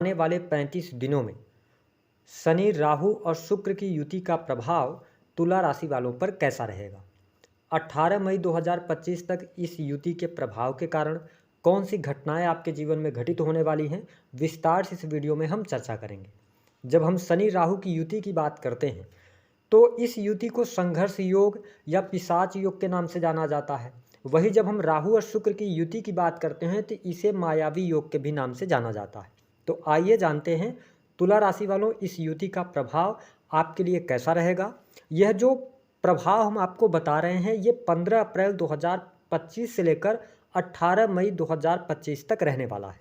आने वाले 35 दिनों में शनि, राहु और शुक्र की युति का प्रभाव तुला राशि वालों पर कैसा रहेगा। 18 मई 2025 तक इस युति के प्रभाव के कारण कौन सी घटनाएं आपके जीवन में घटित होने वाली हैं, विस्तार से इस वीडियो में हम चर्चा करेंगे। जब हम शनि राहु की युति की बात करते हैं तो इस युति को संघर्ष योग या पिशाच योग के नाम से जाना जाता है। वहीं जब हम राहु और शुक्र की युति की बात करते हैं तो इसे मायावी योग के भी नाम से जाना जाता है। तो आइए जानते हैं तुला राशि वालों, इस युति का प्रभाव आपके लिए कैसा रहेगा। यह जो प्रभाव हम आपको बता रहे हैं ये 15 अप्रैल 2025 से लेकर 18 मई 2025 तक रहने वाला है।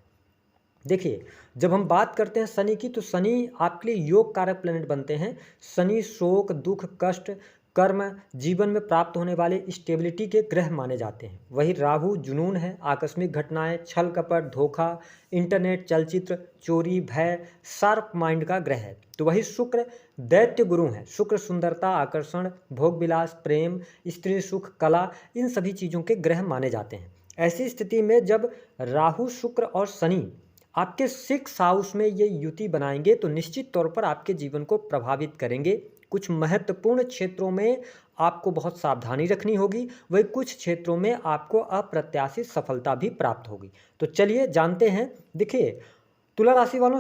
देखिए, जब हम बात करते हैं शनि की तो शनि आपके लिए योग कारक प्लैनेट बनते हैं। शनि शोक, दुख, कष्ट, कर्म, जीवन में प्राप्त होने वाले स्टेबिलिटी के ग्रह माने जाते हैं। वही राहु जुनून है, आकस्मिक घटनाएं, छल कपट, धोखा, इंटरनेट, चलचित्र, चोरी, भय, शार्प माइंड का ग्रह है। तो वही शुक्र दैत्य गुरु हैं। शुक्र सुंदरता, आकर्षण, भोग विलास, प्रेम, स्त्री सुख, कला, इन सभी चीज़ों के ग्रह माने जाते हैं। ऐसी स्थिति में जब राहु, शुक्र और शनि आपके 6 हाउस में ये युति बनाएंगे तो निश्चित तौर पर आपके जीवन को प्रभावित करेंगे। कुछ महत्वपूर्ण क्षेत्रों में आपको बहुत सावधानी रखनी होगी, वही कुछ क्षेत्रों में आपको अप्रत्याशित सफलता भी प्राप्त होगी। तो चलिए जानते हैं। देखिए, तुला राशि वालों,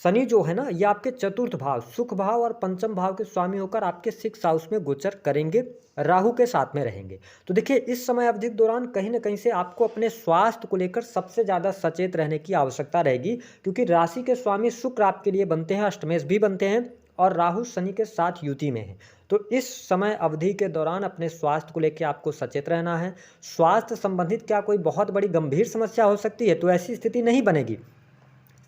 शनि जो है ना, ये आपके चतुर्थ भाव, सुख भाव और पंचम भाव के स्वामी होकर आपके 6 हाउस में गोचर करेंगे, राहु के साथ में रहेंगे। तो देखिए, इस समय अवधि के दौरान कहीं ना कहीं से आपको अपने स्वास्थ्य को लेकर सबसे ज़्यादा सचेत रहने की आवश्यकता रहेगी, क्योंकि राशि के स्वामी शुक्र आपके लिए बनते हैं, अष्टमेश भी बनते हैं और राहु शनि के साथ युति में है। तो इस समय अवधि के दौरान अपने स्वास्थ्य को लेकर आपको सचेत रहना है। स्वास्थ्य संबंधित क्या कोई बहुत बड़ी गंभीर समस्या हो सकती है? तो ऐसी स्थिति नहीं बनेगी।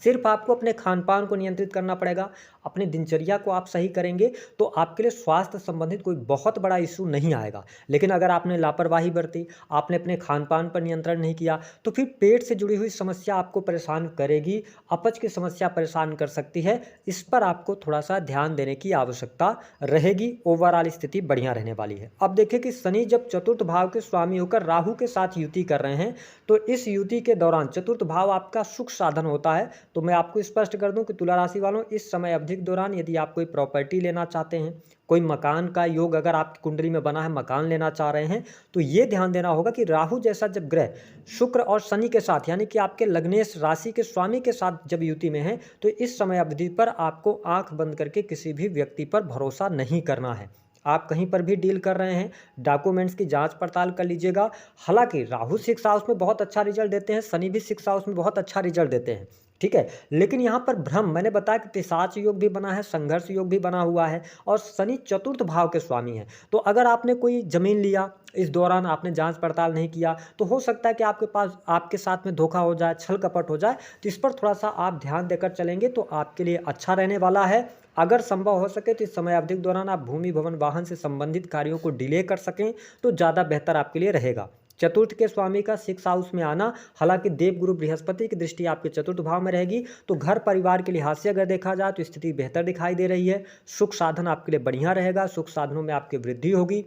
सिर्फ आपको अपने खान पान को नियंत्रित करना पड़ेगा। अपनी दिनचर्या को आप सही करेंगे तो आपके लिए स्वास्थ्य संबंधित कोई बहुत बड़ा इशू नहीं आएगा। लेकिन अगर आपने लापरवाही बरती, आपने अपने खान पान पर नियंत्रण नहीं किया, तो फिर पेट से जुड़ी हुई समस्या आपको परेशान करेगी, अपच की समस्या परेशान कर सकती है। इस पर आपको थोड़ा सा ध्यान देने की आवश्यकता रहेगी। ओवरऑल स्थिति बढ़िया रहने वाली है। अब देखिए कि शनि जब चतुर्थ भाव के स्वामी होकर राहु के साथ युति कर रहे हैं तो इस युति के दौरान चतुर्थ भाव आपका सुख साधन होता है। तो मैं आपको स्पष्ट कर दूं कि तुला राशि वालों, इस समय अवधि के दौरान यदि आप कोई प्रॉपर्टी लेना चाहते हैं, कोई मकान का योग अगर आपकी कुंडली में बना है, मकान लेना चाह रहे हैं, तो ये ध्यान देना होगा कि राहु जैसा जब ग्रह शुक्र और शनि के साथ, यानी कि आपके लग्नेश राशि के स्वामी के साथ जब युति में है, तो इस समय अवधि पर आपको आंख बंद करके किसी भी व्यक्ति पर भरोसा नहीं करना है। आप कहीं पर भी डील कर रहे हैं, डॉक्यूमेंट्स की जांच पड़ताल कर लीजिएगा। हालांकि राहु 6 हाउस में बहुत अच्छा रिजल्ट देते हैं, शनि भी 6 हाउस में बहुत अच्छा रिजल्ट देते हैं, ठीक है। लेकिन यहाँ पर भ्रम, मैंने बताया कि पिशाच योग भी बना है, संघर्ष योग भी बना हुआ है और शनि चतुर्थ भाव के स्वामी है। तो अगर आपने कोई जमीन लिया, इस दौरान आपने जांच पड़ताल नहीं किया, तो हो सकता है कि आपके साथ में धोखा हो जाए, छल कपट हो जाए। तो इस पर थोड़ा सा आप ध्यान देकर चलेंगे तो आपके लिए अच्छा रहने वाला है। अगर संभव हो सके तो इस समय अवधि के दौरान आप भूमि भवन वाहन से संबंधित कार्यों को डिले कर सकें तो ज़्यादा बेहतर आपके लिए रहेगा। चतुर्थ के स्वामी का 6 हाउस में आना, हालांकि देव गुरु बृहस्पति की दृष्टि आपके चतुर्थ भाव में रहेगी, तो घर परिवार के लिहाज से अगर देखा जाए तो स्थिति बेहतर दिखाई दे रही है। सुख साधन आपके लिए बढ़िया रहेगा, सुख साधनों में आपकी वृद्धि होगी।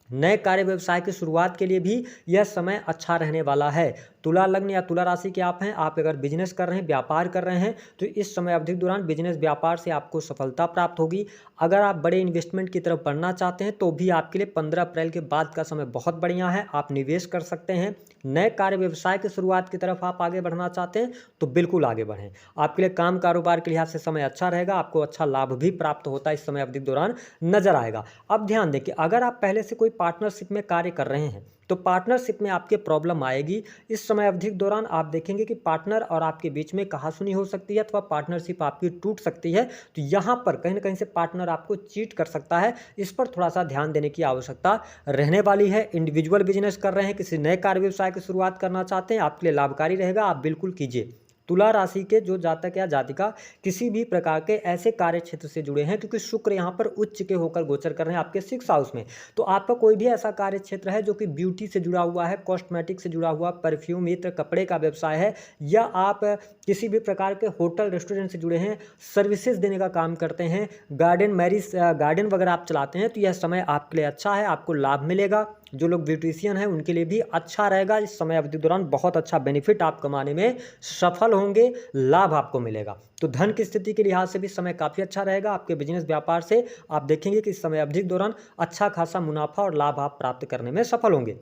नए कार्य व्यवसाय की शुरुआत के लिए भी यह समय अच्छा रहने वाला है। तुला लग्न या तुला राशि के आप हैं, आप अगर बिजनेस कर रहे हैं, व्यापार कर रहे हैं, तो इस समय अवधि के दौरान बिजनेस व्यापार से आपको सफलता प्राप्त होगी। अगर आप बड़े इन्वेस्टमेंट की तरफ बढ़ना चाहते हैं तो भी आपके लिए 15 अप्रैल के बाद का समय बहुत बढ़िया है, आप निवेश कर सकते हैं। नए कार्य व्यवसाय की शुरुआत की तरफ आप आगे बढ़ना चाहते हैं तो बिल्कुल आगे बढ़ें। आपके लिए काम कारोबार के लिहाज से समय अच्छा रहेगा, आपको अच्छा लाभ भी प्राप्त होता है इस समय अवधि के दौरान नजर आएगा। अब ध्यान दें कि अगर आप पहले से कोई पार्टनरशिप में कार्य कर रहे हैं तो पार्टनरशिप में आपके प्रॉब्लम आएगी। इस समय अवधि के दौरान आप देखेंगे कि पार्टनर और आपके बीच में कहासुनी हो सकती है अथवा पार्टनरशिप आपकी टूट सकती है। तो यहाँ पर कहीं ना कहीं से पार्टनर आपको चीट कर सकता है, इस पर थोड़ा सा ध्यान देने की आवश्यकता रहने वाली है। इंडिविजुअल बिजनेस कर रहे हैं, किसी नए कार्य व्यवसाय की शुरुआत करना चाहते हैं, आपके लिए लाभकारी रहेगा, आप बिल्कुल कीजिए। तुला राशि के जो जातक या जातिका किसी भी प्रकार के ऐसे कार्य क्षेत्र से जुड़े हैं, क्योंकि शुक्र यहाँ पर उच्च के होकर गोचर कर रहे हैं आपके 6 हाउस में, तो आपका कोई भी ऐसा कार्य क्षेत्र है जो कि ब्यूटी से जुड़ा हुआ है, कॉस्मेटिक से जुड़ा हुआ, परफ्यूम, इत्र, कपड़े का व्यवसाय है, या आप किसी भी प्रकार के होटल रेस्टोरेंट से जुड़े हैं, सर्विसेज देने का काम करते हैं, गार्डन मैरिज गार्डन वगैरह आप चलाते हैं, तो यह समय आपके लिए अच्छा है, आपको लाभ मिलेगा। जो लोग ब्यूटिशियन हैं उनके लिए भी अच्छा रहेगा। इस समय अवधि के दौरान बहुत अच्छा बेनिफिट आप कमाने में सफल होंगे, लाभ आपको मिलेगा। तो धन की स्थिति के लिहाज से भी समय काफ़ी अच्छा रहेगा। आपके बिजनेस व्यापार से आप देखेंगे कि इस समय अवधि के दौरान अच्छा खासा मुनाफा और लाभ आप प्राप्त करने में सफल होंगे।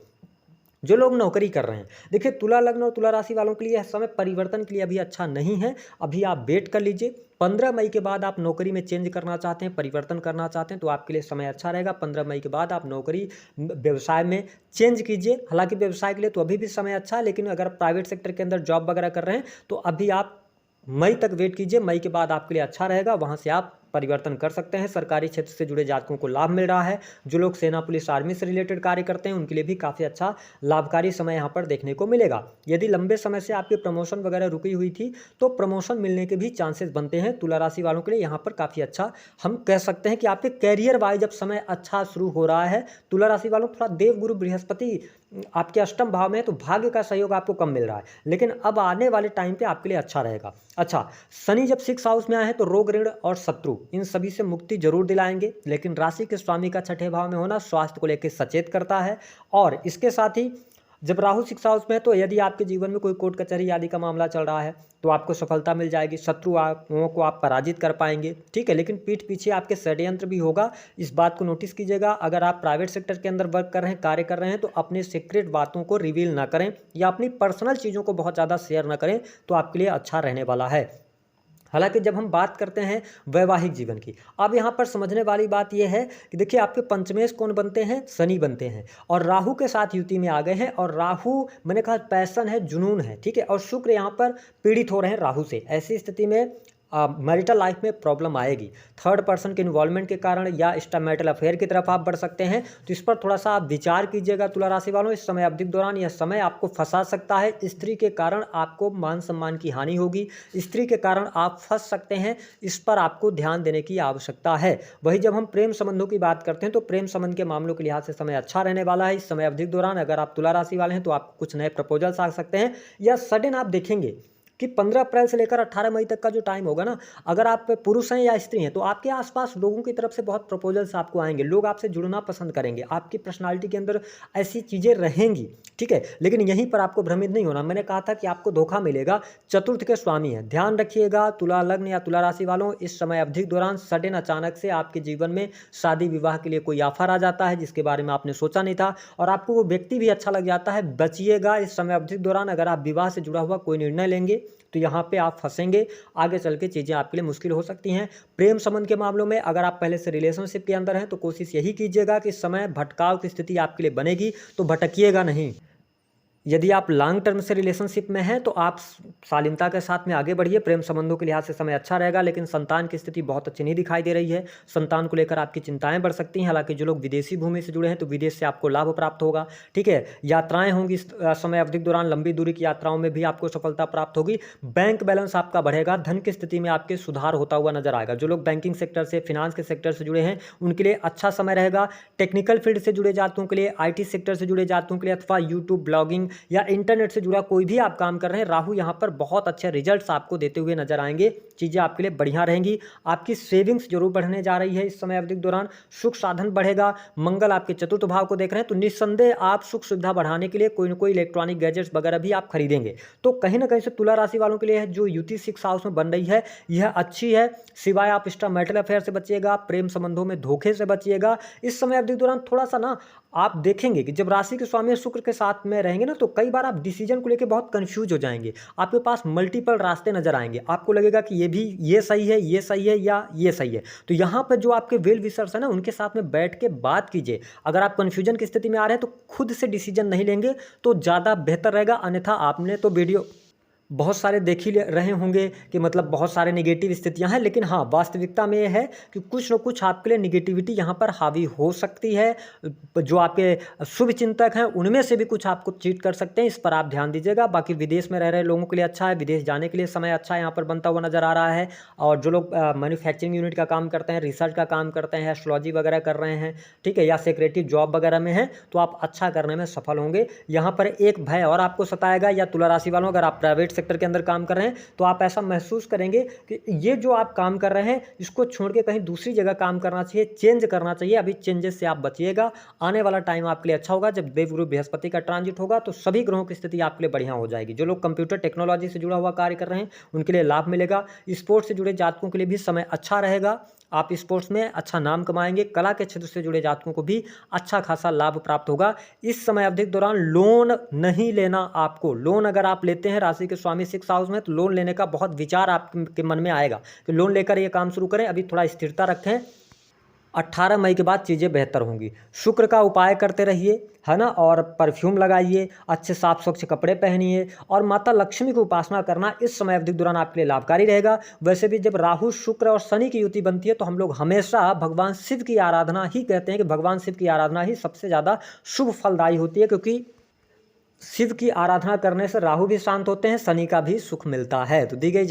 जो लोग नौकरी कर रहे हैं, देखिए तुला लग्न और तुला राशि वालों के लिए यह समय परिवर्तन के लिए अभी अच्छा नहीं है। अभी आप वेट कर लीजिए। 15 मई के बाद आप नौकरी में चेंज करना चाहते हैं, परिवर्तन करना चाहते हैं तो आपके लिए समय अच्छा रहेगा। 15 मई के बाद आप नौकरी व्यवसाय में चेंज कीजिए। हालांकि व्यवसाय के लिए तो अभी भी समय अच्छा है, लेकिन अगर प्राइवेट सेक्टर के अंदर जॉब वगैरह कर रहे हैं तो अभी आप मई तक वेट कीजिए। मई के बाद आपके लिए अच्छा रहेगा, वहाँ से आप परिवर्तन कर सकते हैं। सरकारी क्षेत्र से जुड़े जातकों को लाभ मिल रहा है। जो लोग सेना पुलिस आर्मी से रिलेटेड कार्य करते हैं उनके लिए भी काफ़ी अच्छा लाभकारी समय यहाँ पर देखने को मिलेगा। यदि लंबे समय से आपकी प्रमोशन वगैरह रुकी हुई थी तो प्रमोशन मिलने के भी चांसेस बनते हैं। तुला राशि वालों के लिए यहाँ पर काफ़ी अच्छा हम कह सकते हैं कि आपके कैरियर वाइज अब समय अच्छा शुरू हो रहा है। तुला राशि वालों थोड़ा देवगुरु बृहस्पति आपके अष्टम भाव में है तो भाग्य का सहयोग आपको कम मिल रहा है, लेकिन अब आने वाले टाइम पे आपके लिए अच्छा रहेगा। अच्छा, शनि जब 6 हाउस में आए हैं तो रोग ऋण और शत्रु इन सभी से मुक्ति जरूर दिलाएंगे, लेकिन राशि के स्वामी का छठे भाव में होना स्वास्थ्य को लेकर सचेत करता है। और इसके साथ ही जब राहु 6 हाउस में है तो यदि आपके जीवन में कोई कोर्ट कचहरी आदि का मामला चल रहा है तो आपको सफलता मिल जाएगी, शत्रुओं को आप पराजित कर पाएंगे, ठीक है। लेकिन पीठ पीछे आपके षड्यंत्र भी होगा, इस बात को नोटिस कीजिएगा। अगर आप प्राइवेट सेक्टर के अंदर वर्क कर रहे हैं, कार्य कर रहे हैं तो अपने सीक्रेट बातों को रिवील ना करें या अपनी पर्सनल चीज़ों को बहुत ज़्यादा शेयर ना करें तो आपके लिए अच्छा रहने वाला है। हालांकि जब हम बात करते हैं वैवाहिक जीवन की, अब यहाँ पर समझने वाली बात यह है कि देखिए आपके पंचमेश कौन बनते हैं, शनि बनते हैं और राहु के साथ युति में आ गए हैं। और राहु मैंने कहा पैशन है, जुनून है, ठीक है। और शुक्र यहाँ पर पीड़ित हो रहे हैं राहु से। ऐसी स्थिति में मैरिटल लाइफ में प्रॉब्लम आएगी। थर्ड पर्सन के इन्वॉल्वमेंट के कारण या एक्स्ट्रामैरिटल अफेयर की तरफ आप बढ़ सकते हैं, तो इस पर थोड़ा सा आप विचार कीजिएगा तुला राशि वालों। इस समय अवधि के दौरान यह समय आपको फंसा सकता है। स्त्री के कारण आपको मान सम्मान की हानि होगी, स्त्री के कारण आप फंस सकते हैं, इस पर आपको ध्यान देने की आवश्यकता है। वही जब हम प्रेम संबंधों की बात करते हैं तो प्रेम संबंध के मामलों के लिहाज से समय अच्छा रहने वाला है। इस समय अवधि के दौरान अगर आप तुला राशि वाले हैं तो आप कुछ नए प्रपोजल्स आ सकते हैं, या सडन आप देखेंगे कि 15 अप्रैल से लेकर 18 मई तक का जो टाइम होगा ना, अगर आप पुरुष हैं या स्त्री हैं तो आपके आसपास लोगों की तरफ से बहुत प्रपोजल्स आपको आएंगे। लोग आपसे जुड़ना पसंद करेंगे, आपकी पर्सनालिटी के अंदर ऐसी चीज़ें रहेंगी, ठीक है। लेकिन यहीं पर आपको भ्रमित नहीं होना। मैंने कहा था कि आपको धोखा मिलेगा, चतुर्थ के स्वामी है, ध्यान रखिएगा। तुला लग्न या तुला राशि वालों, इस समय अवधि के दौरान सडन अचानक से आपके जीवन में शादी विवाह के लिए कोई ऑफर आ जाता है जिसके बारे में आपने सोचा नहीं था, और आपको वो व्यक्ति भी अच्छा लग जाता है। बचिएगा इस समय अवधि के दौरान। अगर आप विवाह से जुड़ा हुआ कोई निर्णय लेंगे तो यहाँ पे आप फंसेंगे, आगे चल के चीज़ें आपके लिए मुश्किल हो सकती हैं। प्रेम संबंध के मामलों में अगर आप पहले से रिलेशनशिप के अंदर हैं तो कोशिश यही कीजिएगा कि इस समय भटकाव की स्थिति आपके लिए बनेगी तो भटकिएगा नहीं। यदि आप लॉन्ग टर्म से रिलेशनशिप में हैं तो आप शालीनता के साथ में आगे बढ़िए। प्रेम संबंधों के लिहाज से समय अच्छा रहेगा, लेकिन संतान की स्थिति बहुत अच्छी नहीं दिखाई दे रही है। संतान को लेकर आपकी चिंताएं बढ़ सकती हैं। हालांकि जो लोग विदेशी भूमि से जुड़े हैं तो विदेश से आपको लाभ प्राप्त होगा, ठीक है। यात्राएं होंगी इस समय अवधि के दौरान, लंबी दूरी की यात्राओं में भी आपको सफलता प्राप्त होगी। बैंक बैलेंस आपका बढ़ेगा, धन की स्थिति में आपके सुधार होता हुआ नजर आएगा। जो लोग बैंकिंग सेक्टर से, फिनांस के सेक्टर से जुड़े हैं उनके लिए अच्छा समय रहेगा। टेक्निकल फील्ड से जुड़े जातकों के लिए, IT सेक्टर से जुड़े जातकों के लिए, अथवा यूट्यूब, ब्लॉगिंग या इंटरनेट से जुड़ा कोई भी आप काम कर रहे हैं, राहु यहाँ पर बहुत अच्छे रिजल्ट्स आपको देते हुए नजर आएंगे। चीजें आपके लिए बढ़िया रहेंगी। आपकी सेविंग्स जरूर बढ़ने जा रही है इस समय अवधि के दौरान। सुख साधन बढ़ेगा। मंगल आपके चतुर्थ भाव को देख रहे हैं तो निस्संदेह आप सुख सुविधा बढ़ाने के लिए कोई ना कोई इलेक्ट्रॉनिक गैजेट्स वगैरह भी आप खरीदेंगे। तो कहीं ना कहीं से तुला राशि वालों के लिए जो युति 6 हाउस में बन रही है यह अच्छी है। सिवाय आप एक्स्ट्रा मैरिटल अफेयर से बचिएगा, प्रेम संबंधों में धोखे से बचिएगा। इस समय अवधि के दौरान थोड़ा सा ना आप देखेंगे कि जब राशि के स्वामी शुक्र के साथ में रहेंगे ना तो कई बार आप डिसीजन को लेकर बहुत कंफ्यूज हो जाएंगे। आपके पास मल्टीपल रास्ते नजर आएंगे, आपको लगेगा कि ये सही है, ये सही है या ये सही है। तो यहाँ पर जो आपके वेल विशर्स है ना उनके साथ में बैठ के बात कीजिए। अगर आप कंफ्यूजन की स्थिति में आ रहे हैं तो खुद से डिसीजन नहीं लेंगे तो ज़्यादा बेहतर रहेगा। अन्यथा आपने तो वीडियो बहुत सारे देख ही रहे होंगे कि मतलब बहुत सारे नेगेटिव स्थितियां हैं, लेकिन हाँ वास्तविकता में यह है कि कुछ न कुछ आपके लिए नेगेटिविटी यहाँ पर हावी हो सकती है। जो आपके शुभ चिंतक हैं उनमें से भी कुछ आपको चीट कर सकते हैं, इस पर आप ध्यान दीजिएगा। बाकी विदेश में रह रहे लोगों के लिए अच्छा है, विदेश जाने के लिए समय अच्छा यहाँ पर बनता हुआ नजर आ रहा है। और जो लोग मैन्युफैक्चरिंग यूनिट का काम करते हैं, रिसर्च का काम करते हैं, एस्ट्रोलॉजी वगैरह कर रहे हैं, ठीक है, या सेक्रेटरी जॉब वगैरह में हैं तो आप अच्छा करने में सफल होंगे। यहाँ पर एक भय और आपको सताएगा या तुला राशि वालों, अगर आप प्राइवेट सेक्टर के अंदर काम कर रहे हैं तो आप ऐसा महसूस करेंगे कि ये जो आप काम कर रहे हैं इसको छोड़ के कहीं दूसरी जगह काम करना चाहिए, चेंज करना चाहिए। अभी चेंजेस से आप बचिएगा। आने वाला टाइम आपके लिए अच्छा होगा। जब देवगुरु बृहस्पति का ट्रांजिट होगा तो सभी ग्रहों की स्थिति आपके लिए बढ़िया हो जाएगी। जो लोग कंप्यूटर टेक्नोलॉजी से जुड़ा हुआ कार्य कर रहे हैं उनके लिए लाभ मिलेगा। स्पोर्ट्स से जुड़े जातकों के लिए भी समय अच्छा रहेगा। आप स्पोर्ट्स में अच्छा नाम कमाएंगे। कला के क्षेत्र से जुड़े जातकों को भी अच्छा खासा लाभ प्राप्त होगा। इस समय अवधि के दौरान लोन नहीं लेना आपको। लोन अगर आप लेते हैं, राशि के स्वामी 6th हाउस में, तो लोन लेने का बहुत विचार आपके मन में आएगा कि लोन लेकर ये काम शुरू करें। अभी थोड़ा स्थिरता रखें। 18 मई के बाद चीज़ें बेहतर होंगी। शुक्र का उपाय करते रहिए, है ना, और परफ्यूम लगाइए, अच्छे साफ स्वच्छ कपड़े पहनिए और माता लक्ष्मी की उपासना करना इस समय अवधि के दौरान आपके लिए लाभकारी रहेगा। वैसे भी जब राहु, शुक्र और शनि की युति बनती है तो हम लोग हमेशा भगवान शिव की आराधना ही कहते हैं कि भगवान शिव की आराधना ही सबसे ज़्यादा शुभ फलदायी होती है, क्योंकि शिव की आराधना करने से राहु भी शांत होते हैं, शनि का भी सुख मिलता है। तो दी गई